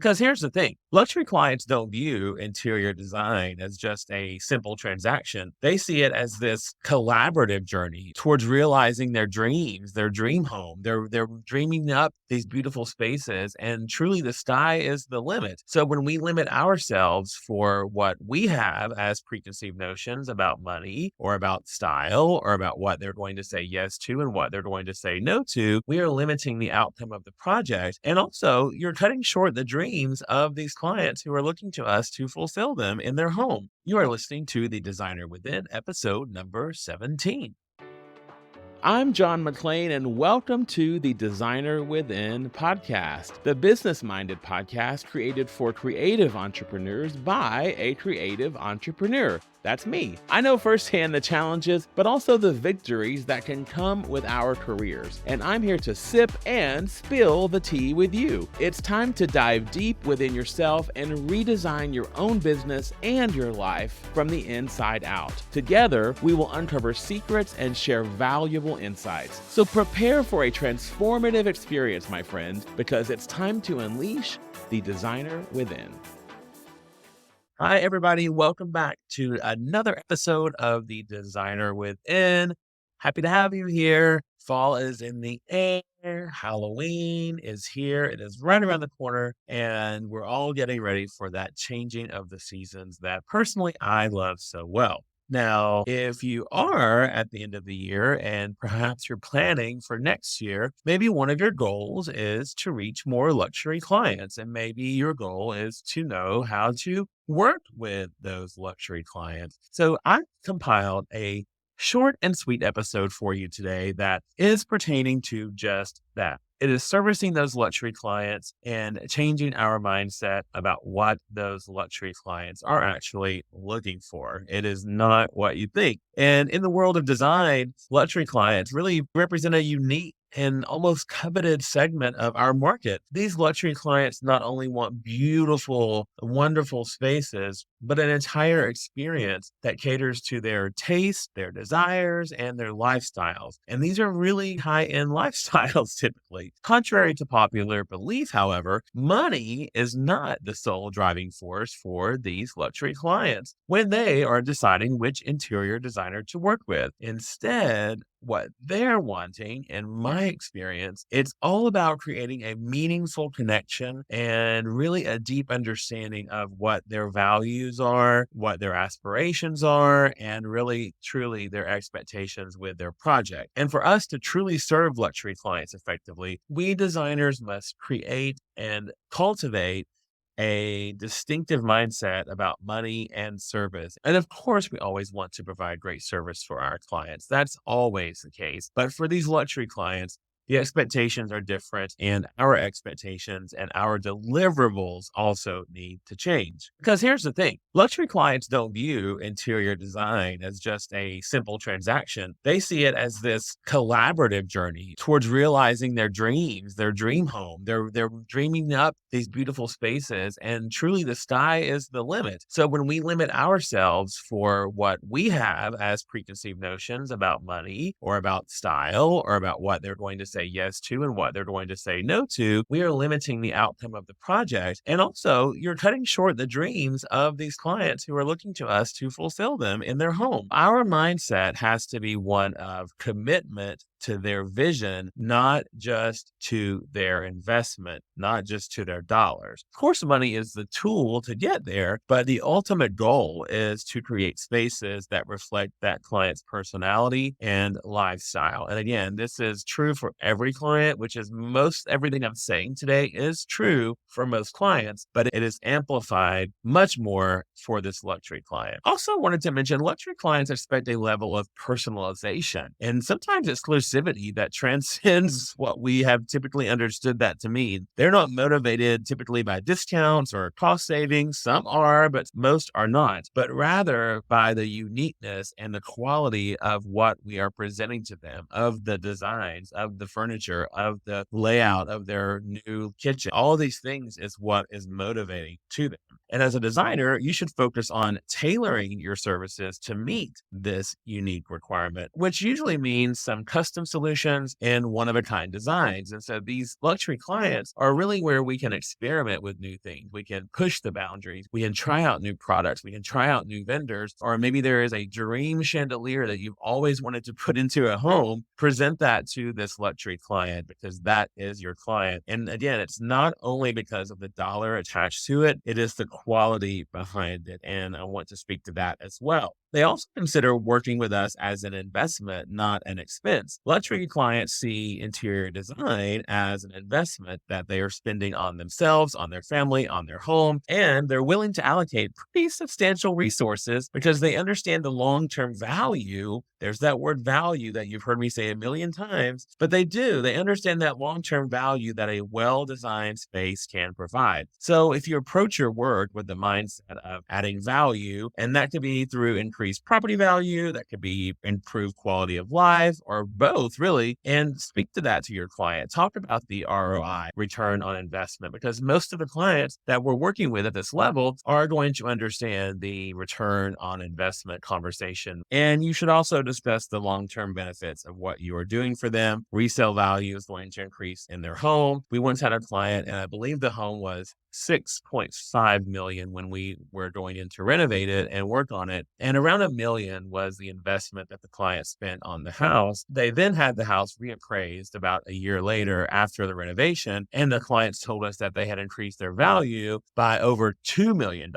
Because here's the thing, luxury clients don't view interior design as just a simple transaction. They see it as this collaborative journey towards realizing their dreams, their dream home. They're dreaming up these beautiful spaces, and truly the sky is the limit. So when we limit ourselves for what we have as preconceived notions about money or about style or about what they're going to say yes to and what they're going to say no to, we are limiting the outcome of the project. And also, you're cutting short the dreams of these clients who are looking to us to fulfill them in their home. You are listening to The Designer Within, episode number 17. I'm John McClain, and welcome to the Designer Within podcast, the business-minded podcast created for creative entrepreneurs by a creative entrepreneur. That's me. I know firsthand the challenges, but also the victories that can come with our careers. And I'm here to sip and spill the tea with you. It's time to dive deep within yourself and redesign your own business and your life from the inside out. Together, we will uncover secrets and share valuable insights. So prepare for a transformative experience, my friend, because it's time to unleash the designer within. Hi, everybody. Welcome back to another episode of The Designer Within. Happy to have you here. Fall is in the air. Halloween is here. It is right around the corner, and we're all getting ready for that changing of the seasons that personally I love so well. Now, if you are at the end of the year and perhaps you're planning for next year, maybe one of your goals is to reach more luxury clients. And maybe your goal is to know how to work with those luxury clients. So I compiled a short and sweet episode for you today that is pertaining to just that. It is servicing those luxury clients and changing our mindset about what those luxury clients are actually looking for. It is not what you think. And in the world of design, luxury clients really represent a unique and almost coveted segment of our market. These luxury clients not only want beautiful, wonderful spaces, but an entire experience that caters to their tastes, their desires, and their lifestyles. And these are really high-end lifestyles typically. Contrary to popular belief, however, money is not the sole driving force for these luxury clients when they are deciding which interior designer to work with. Instead, what they're wanting, in my experience, it's all about creating a meaningful connection and really a deep understanding of what their values are, what their aspirations are, and really, truly their expectations with their project. And for us to truly serve luxury clients effectively, we designers must create and cultivate a distinctive mindset about money and service. And of course, we always want to provide great service for our clients. That's always the case. But for these luxury clients, the expectations are different, and our expectations and our deliverables also need to change. Because here's the thing, luxury clients don't view interior design as just a simple transaction. They see it as this collaborative journey towards realizing their dreams, their dream home. They're dreaming up these beautiful spaces, and truly the sky is the limit. So when we limit ourselves for what we have as preconceived notions about money or about style or about what they're going to say yes to and what they're going to say no to, we are limiting the outcome of the project. And also, you're cutting short the dreams of these clients who are looking to us to fulfill them in their home. Our mindset has to be one of commitment to their vision, not just to their investment, not just to their dollars. Of course, money is the tool to get there, but the ultimate goal is to create spaces that reflect that client's personality and lifestyle. And again, this is true for every client, which is most everything I'm saying today is true for most clients, but it is amplified much more for this luxury client. Also wanted to mention luxury clients expect a level of personalization and sometimes exclusivity that transcends what we have typically understood that to mean. They're not motivated typically by discounts or cost savings. Some are, but most are not, but rather by the uniqueness and the quality of what we are presenting to them, of the designs, of the furniture, of the layout of their new kitchen. All these things is what is motivating to them. And as a designer, you should focus on tailoring your services to meet this unique requirement, which usually means some custom custom solutions and one of a kind designs. And so these luxury clients are really where we can experiment with new things. We can push the boundaries. We can try out new products. We can try out new vendors. Or maybe there is a dream chandelier that you've always wanted to put into a home. Present that to this luxury client because that is your client. And again, it's not only because of the dollar attached to it, it is the quality behind it. And I want to speak to that as well. They also consider working with us as an investment, not an expense. Luxury clients see interior design as an investment that they are spending on themselves, on their family, on their home, and they're willing to allocate pretty substantial resources because they understand the long term value. There's that word value that you've heard me say a million times, but they do. They understand that long term value that a well designed space can provide. So if you approach your work with the mindset of adding value, and that could be through increased property value, that could be improved quality of life, or both, really, and speak to that to your client. Talk about the ROI, return on investment, because most of the clients that we're working with at this level are going to understand the return on investment conversation. And you should also discuss the long term benefits of what you are doing for them. Resale value is going to increase in their home. We once had a client, and I believe the home was 6.5 million when we were going in to renovate it and work on it. And around a million was the investment that the client spent on the house. They then had the house reappraised about a year later after the renovation. And the clients told us that they had increased their value by over $2 million.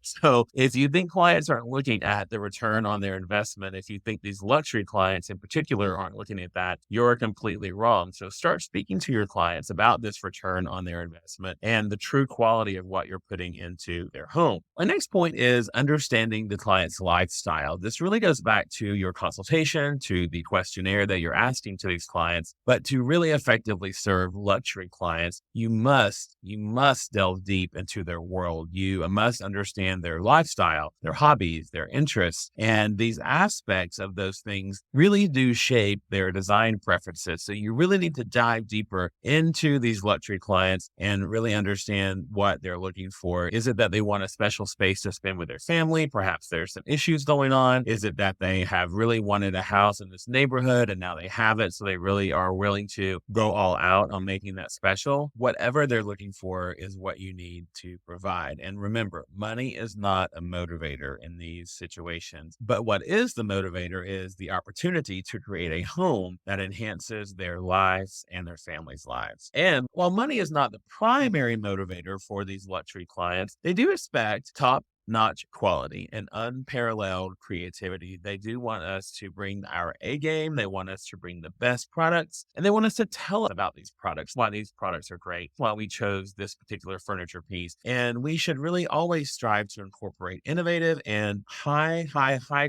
So if you think clients aren't looking at the return on their investment, if you think these luxury clients in particular aren't looking at that, you're completely wrong. So start speaking to your clients about this return on their investment and the true quality of what you're putting into their home. My next point is understanding the client's lifestyle. This really goes back to your consultation, to the questionnaire that you're asking to these clients. But to really effectively serve luxury clients, you must delve deep into their world. You must understand their lifestyle, their hobbies, their interests, and these aspects of those things really do shape their design preferences. So you really need to dive deeper into these luxury clients and really understand what they're looking for. Is it that they want a special space to spend with their family? Perhaps there's some issues going on. Is it that they have really wanted a house in this neighborhood and now they have it, so they really are willing to go all out on making that special? Whatever they're looking for is what you need to provide. And remember, money is not a motivator in these situations, but what is the motivator is the opportunity to create a home that enhances their lives and their family's lives. And while money is not the primary motivator for these luxury clients, they do expect top notch quality and unparalleled creativity. They do want us to bring our A game. They want us to bring the best products, and they want us to tell about these products, why these products are great, why we chose this particular furniture piece. And we should really always strive to incorporate innovative and high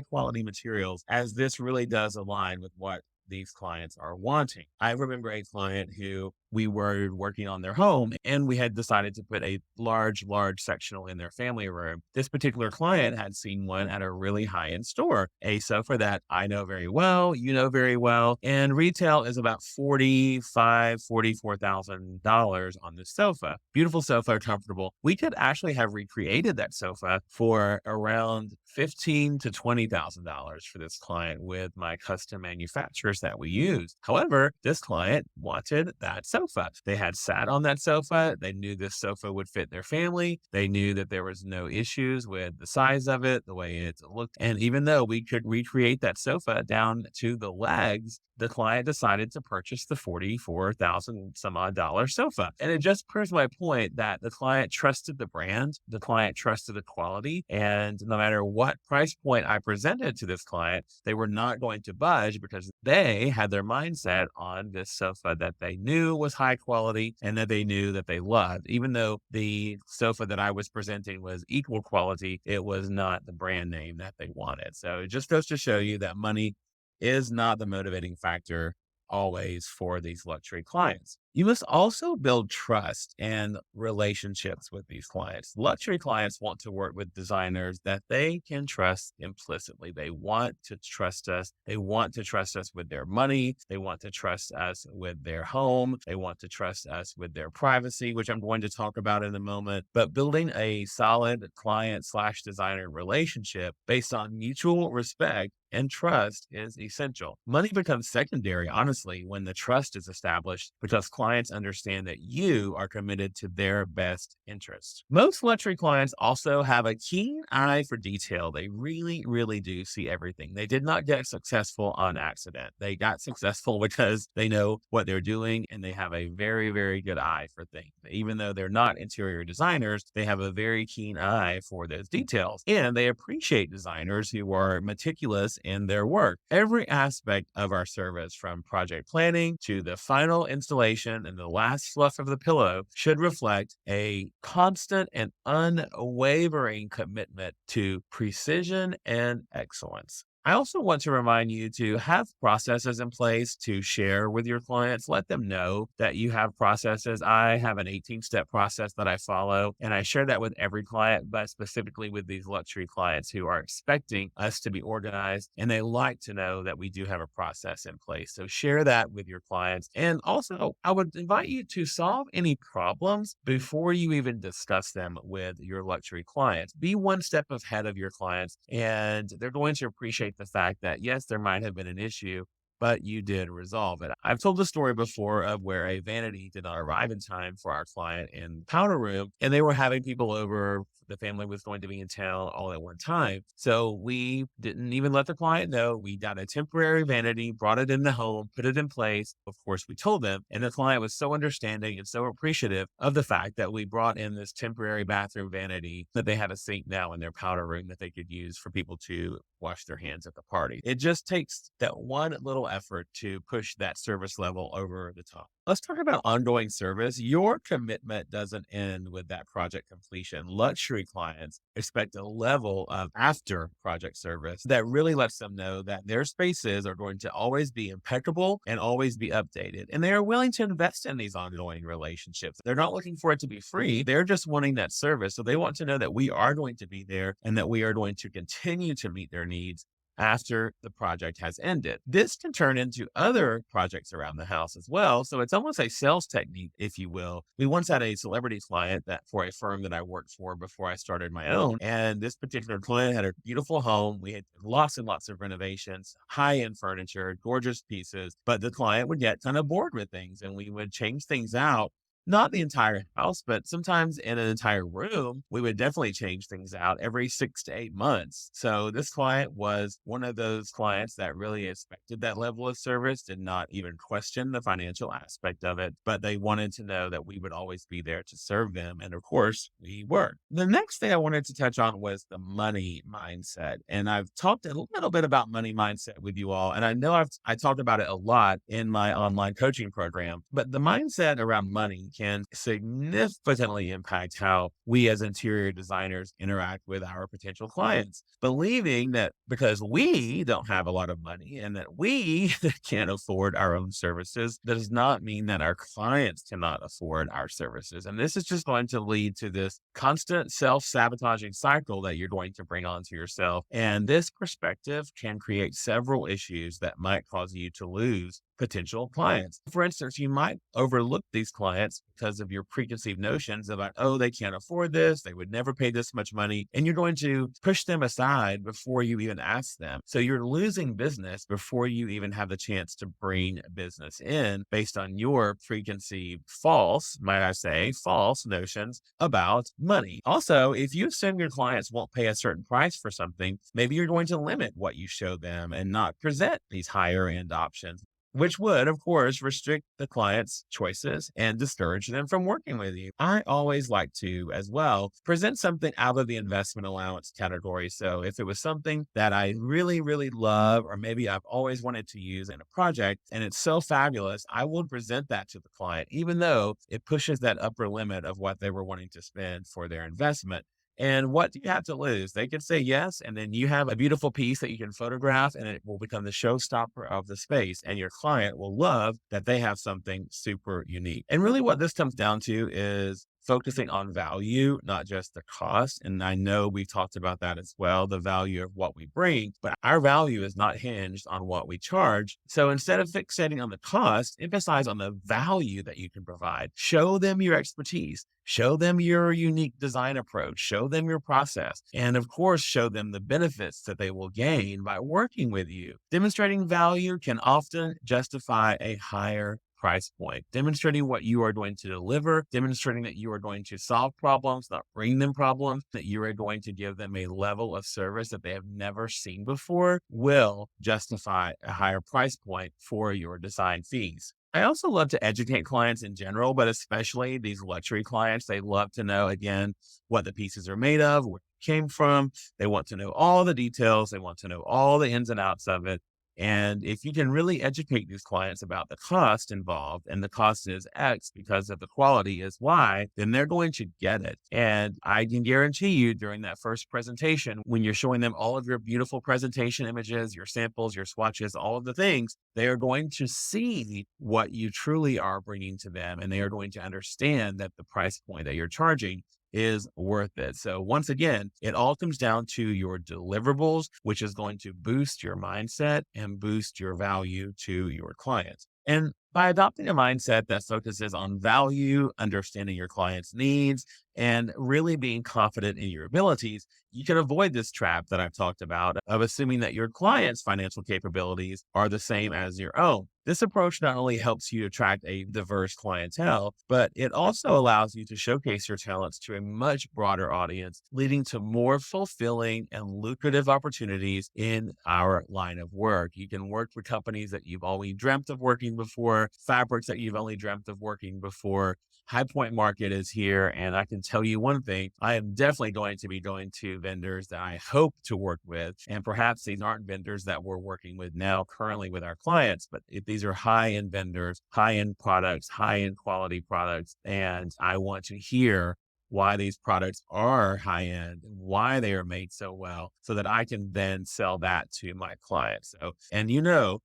quality materials, as this really does align with what these clients are wanting. I remember a client who we were working on their home and we had decided to put a large sectional in their family room. This particular client had seen one at a really high end store, a sofa that I know very well, you know very well, and retail is about $44,000 on this sofa. Beautiful sofa, comfortable. We could actually have recreated that sofa for around $15,000 to $20,000 for this client with my custom manufacturers that we use. However, this client wanted that sofa. They had sat on that sofa. They knew this sofa would fit their family. They knew that there was no issues with the size of it, the way it looked. And even though we could recreate that sofa down to the legs, the client decided to purchase the $44,000 some odd dollar sofa. And it just proves my point that the client trusted the brand, the client trusted the quality, and no matter what price point I presented to this client, they were not going to budge because they had their mindset on this sofa that they knew was high quality and that they knew that they loved. Even though the sofa that I was presenting was equal quality, it was not the brand name that they wanted. So it just goes to show you that money is not the motivating factor always for these luxury clients. You must also build trust and relationships with these clients. Luxury clients want to work with designers that they can trust implicitly. They want to trust us. They want to trust us with their money. They want to trust us with their home. They want to trust us with their privacy, which I'm going to talk about in a moment. But building a solid client/designer relationship based on mutual respect and trust is essential. Money becomes secondary, honestly, when the trust is established because clients understand that you are committed to their best interests. Most luxury clients also have a keen eye for detail. They really, really do see everything. They did not get successful on accident. They got successful because they know what they're doing and they have a very, very good eye for things. Even though they're not interior designers, they have a very keen eye for those details. And they appreciate designers who are meticulous in their work. Every aspect of our service, from project planning to the final installation and the last fluff of the pillow, should reflect a constant and unwavering commitment to precision and excellence. I also want to remind you to have processes in place to share with your clients. Let them know that you have processes. I have an 18-step process that I follow, and I share that with every client, but specifically with these luxury clients who are expecting us to be organized, and they like to know that we do have a process in place. So share that with your clients. And also, I would invite you to solve any problems before you even discuss them with your luxury clients. Be one step ahead of your clients, and they're going to appreciate the fact that, yes, there might have been an issue, but you did resolve it. I've told the story before of where a vanity did not arrive in time for our client in the powder room, and they were having people over. The family was going to be in town all at one time. So we didn't even let the client know. We got a temporary vanity, brought it in the home, put it in place. Of course, we told them, and the client was so understanding and so appreciative of the fact that we brought in this temporary bathroom vanity, that they had a sink now in their powder room that they could use for people to wash their hands at the party. It just takes that one little effort to push that service level over the top. Let's talk about ongoing service. Your commitment doesn't end with that project completion. Luxury clients expect a level of after project service that really lets them know that their spaces are going to always be impeccable and always be updated. And they are willing to invest in these ongoing relationships. They're not looking for it to be free. They're just wanting that service. So they want to know that we are going to be there and that we are going to continue to meet their needs after the project has ended. This can turn into other projects around the house as well. So it's almost a sales technique, if you will. We once had a celebrity client that for a firm that I worked for before I started my own. And this particular client had a beautiful home. We had lots and lots of renovations, high-end furniture, gorgeous pieces, but the client would get kind of bored with things and we would change things out. Not the entire house, but sometimes in an entire room, we would definitely change things out every 6 to 8 months. So this client was one of those clients that really expected that level of service, did not even question the financial aspect of it, but they wanted to know that we would always be there to serve them. And of course, we were. The next thing I wanted to touch on was the money mindset. And I've talked a little bit about money mindset with you all. And I know I talked about it a lot in my online coaching program, but the mindset around money can significantly impact how we as interior designers interact with our potential clients. Believing that because we don't have a lot of money and that we can't afford our own services does not mean that our clients cannot afford our services. And this is just going to lead to this constant self-sabotaging cycle that you're going to bring onto yourself. And this perspective can create several issues that might cause you to lose potential clients. For instance, you might overlook these clients because of your preconceived notions about, oh, they can't afford this. They would never pay this much money. And you're going to push them aside before you even ask them. So you're losing business before you even have the chance to bring business in based on your preconceived false, might I say, false notions about money. Also, if you assume your clients won't pay a certain price for something, maybe you're going to limit what you show them and not present these higher end options, which would, of course, restrict the client's choices and discourage them from working with you. I always like to, as well, present something out of the investment allowance category. So if it was something that I really, really love, or maybe I've always wanted to use in a project and it's so fabulous, I will present that to the client, even though it pushes that upper limit of what they were wanting to spend for their investment. And what do you have to lose? They could say yes, and then you have a beautiful piece that you can photograph, and it will become the showstopper of the space. And your client will love that they have something super unique. And really, what this comes down to is focusing on value, not just the cost. And I know we've talked about that as well, the value of what we bring, but our value is not hinged on what we charge. So instead of fixating on the cost, emphasize on the value that you can provide. Show them your expertise. Show them your unique design approach. Show them your process. And of course, show them the benefits that they will gain by working with you. Demonstrating value can often justify a higher price point. Demonstrating what you are going to deliver, demonstrating that you are going to solve problems, not bring them problems, that you are going to give them a level of service that they have never seen before will justify a higher price point for your design fees. I also love to educate clients in general, but especially these luxury clients. They love to know, again, what the pieces are made of, where it came from. They want to know all the details. They want to know all the ins and outs of it. And if you can really educate these clients about the cost involved, and the cost is X because of the quality is Y, then they're going to get it. And I can guarantee you during that first presentation, when you're showing them all of your beautiful presentation images, your samples, your swatches, all of the things, they are going to see what you truly are bringing to them. And they are going to understand that the price point that you're charging is worth it. So once again, it all comes down to your deliverables, which is going to boost your mindset and boost your value to your clients. And by adopting a mindset that focuses on value, understanding your client's needs, and really being confident in your abilities, you can avoid this trap that I've talked about of assuming that your client's financial capabilities are the same as your own. This approach not only helps you attract a diverse clientele, but it also allows you to showcase your talents to a much broader audience, leading to more fulfilling and lucrative opportunities in our line of work. You can work for companies that you've only dreamt of working before, fabrics that you've only dreamt of working before. High Point Market is here, and I can tell you one thing, I am definitely going to be going to vendors that I hope to work with. And perhaps these aren't vendors that we're working with now currently with our clients, but if these are high-end vendors, high-end products, high-end quality products, and I want to hear why these products are high end, why they are made so well, so that I can then sell that to my clients. So, and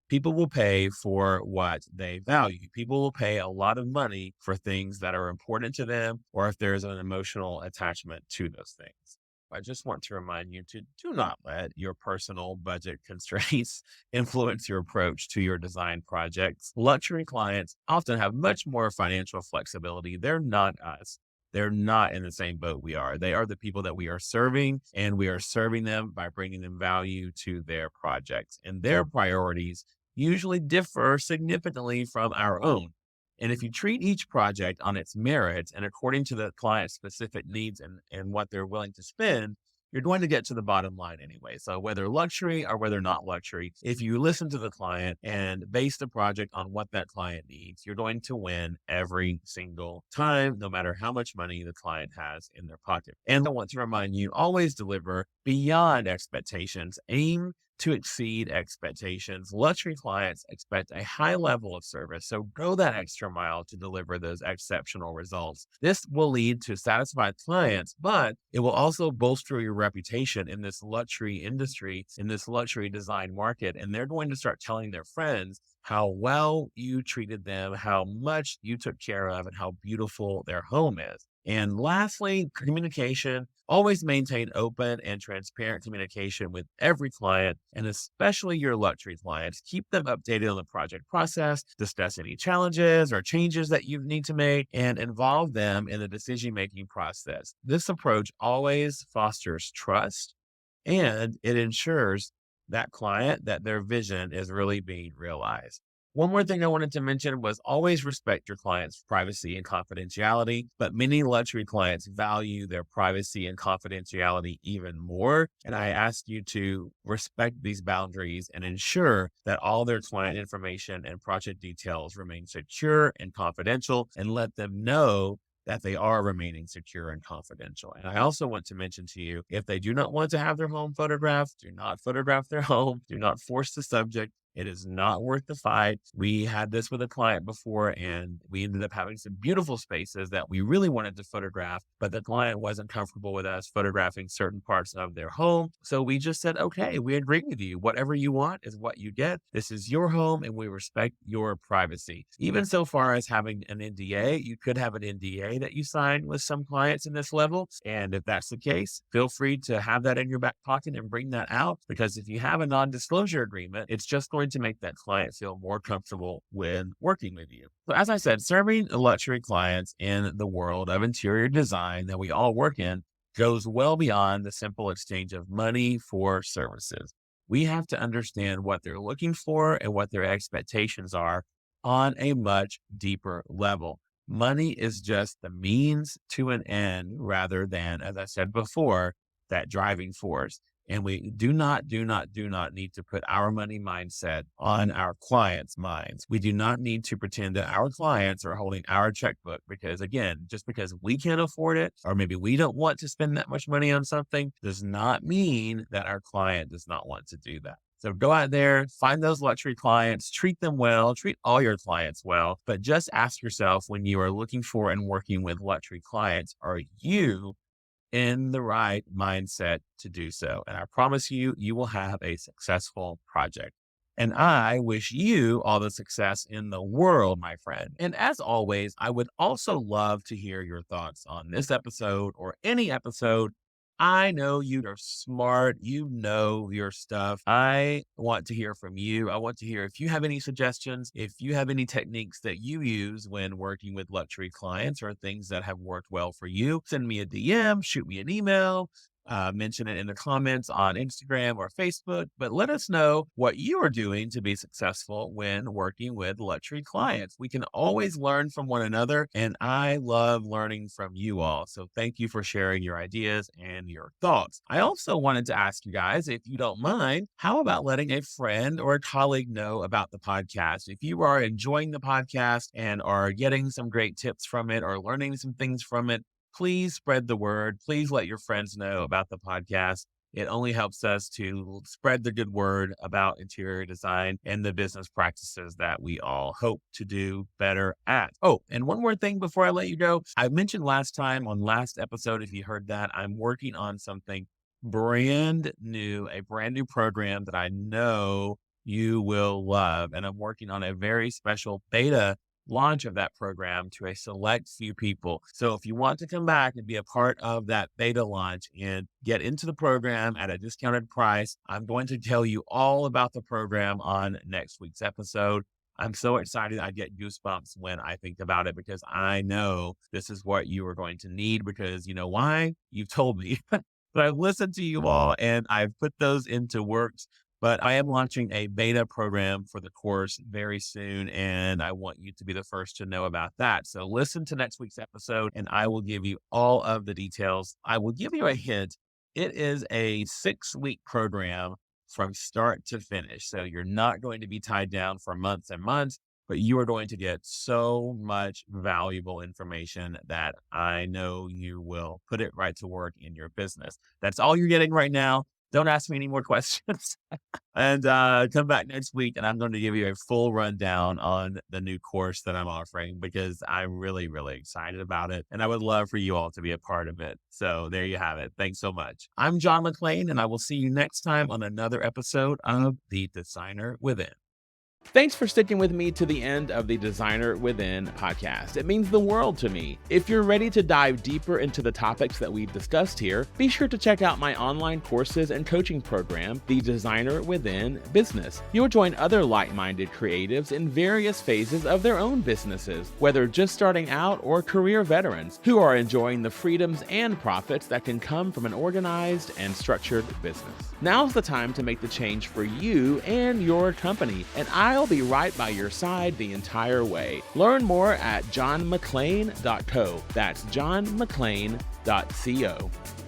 people will pay for what they value. People will pay a lot of money for things that are important to them, or if there's an emotional attachment to those things. I just want to remind you to do not let your personal budget constraints influence your approach to your design projects. Luxury clients often have much more financial flexibility. They're not us. They're not in the same boat we are. They are the people that we are serving, and we are serving them by bringing them value to their projects. And their priorities usually differ significantly from our own. And if you treat each project on its merits and according to the client's specific needs and what they're willing to spend, you're going to get to the bottom line anyway. So whether luxury or whether not luxury, if you listen to the client and base the project on what that client needs, you're going to win every single time, no matter how much money the client has in their pocket. And I want to remind you, always deliver beyond expectations. Aim to exceed expectations. Luxury clients expect a high level of service, so go that extra mile to deliver those exceptional results. This will lead to satisfied clients, but it will also bolster your reputation in this luxury industry, in this luxury design market, and they're going to start telling their friends how well you treated them, how much you took care of, and how beautiful their home is. And lastly, communication. Always maintain open and transparent communication with every client, and especially your luxury clients. Keep them updated on the project process, discuss any challenges or changes that you need to make, and involve them in the decision-making process. This approach always fosters trust, and it ensures that client that their vision is really being realized. One more thing I wanted to mention was always respect your client's privacy and confidentiality, but many luxury clients value their privacy and confidentiality even more. And I ask you to respect these boundaries and ensure that all their client information and project details remain secure and confidential, and let them know that they are remaining secure and confidential. And I also want to mention to you, if they do not want to have their home photographed, do not photograph their home. Do not force the subject. It is not worth the fight. We had this with a client before, and we ended up having some beautiful spaces that we really wanted to photograph, but the client wasn't comfortable with us photographing certain parts of their home. So we just said, okay, we agree with you. Whatever you want is what you get. This is your home, and we respect your privacy. Even so far as having an NDA, you could have an NDA that you sign with some clients in this level. And if that's the case, feel free to have that in your back pocket and bring that out, because if you have a non-disclosure agreement, it's just going to make that client feel more comfortable when working with you. So as I said, serving luxury clients in the world of interior design that we all work in goes well beyond the simple exchange of money for services. We have to understand what they're looking for and what their expectations are on a much deeper level. Money is just the means to an end rather than, as I said before, that driving force. And we do not need to put our money mindset on our clients' minds. We do not need to pretend that our clients are holding our checkbook because, again, just because we can't afford it, or maybe we don't want to spend that much money on something, does not mean that our client does not want to do that. So go out there, find those luxury clients, treat them well, treat all your clients well, but just ask yourself, when you are looking for and working with luxury clients, are you in the right mindset to do so? And I promise you, you will have a successful project. And I wish you all the success in the world, my friend. And as always, I would also love to hear your thoughts on this episode or any episode. I know you are smart. You know your stuff. I want to hear from you. I want to hear if you have any suggestions, if you have any techniques that you use when working with luxury clients or things that have worked well for you. Send me a DM, shoot me an email. Mention it in the comments on Instagram or Facebook, but let us know what you are doing to be successful when working with luxury clients. We can always learn from one another, and I love learning from you all. So thank you for sharing your ideas and your thoughts. I also wanted to ask you guys, if you don't mind, how about letting a friend or a colleague know about the podcast? If you are enjoying the podcast and are getting some great tips from it or learning some things from it, please spread the word. Please let your friends know about the podcast. It only helps us to spread the good word about interior design and the business practices that we all hope to do better at. Oh, and one more thing before I let you go. I mentioned last time on last episode, if you heard that, I'm working on something brand new, a brand new program that I know you will love. And I'm working on a very special beta launch of that program to a select few people. So if you want to come back and be a part of that beta launch and get into the program at a discounted price, I'm going to tell you all about the program on next week's episode. I'm so excited. I get goosebumps when I think about it because I know this is what you are going to need, because you know why? You've told me. But I've listened to you all and I've put those into works. But I am launching a beta program for the course very soon, and I want you to be the first to know about that. So listen to next week's episode, and I will give you all of the details. I will give you a hint. It is a 6-week program from start to finish. So you're not going to be tied down for months and months, but you are going to get so much valuable information that I know you will put it right to work in your business. That's all you're getting right now. Don't ask me any more questions. And come back next week, and I'm going to give you a full rundown on the new course that I'm offering, because I'm really, really excited about it. And I would love for you all to be a part of it. So there you have it. Thanks so much. I'm John McClain, and I will see you next time on another episode of The Designer Within. Thanks for sticking with me to the end of the Designer Within podcast. It means the world to me. If you're ready to dive deeper into the topics that we've discussed here, be sure to check out my online courses and coaching program, The Designer Within Business. You'll join other like-minded creatives in various phases of their own businesses, whether just starting out or career veterans who are enjoying the freedoms and profits that can come from an organized and structured business. Now's the time to make the change for you and your company, and I'll be right by your side the entire way. Learn more at johnmcclain.co. That's johnmcclain.co.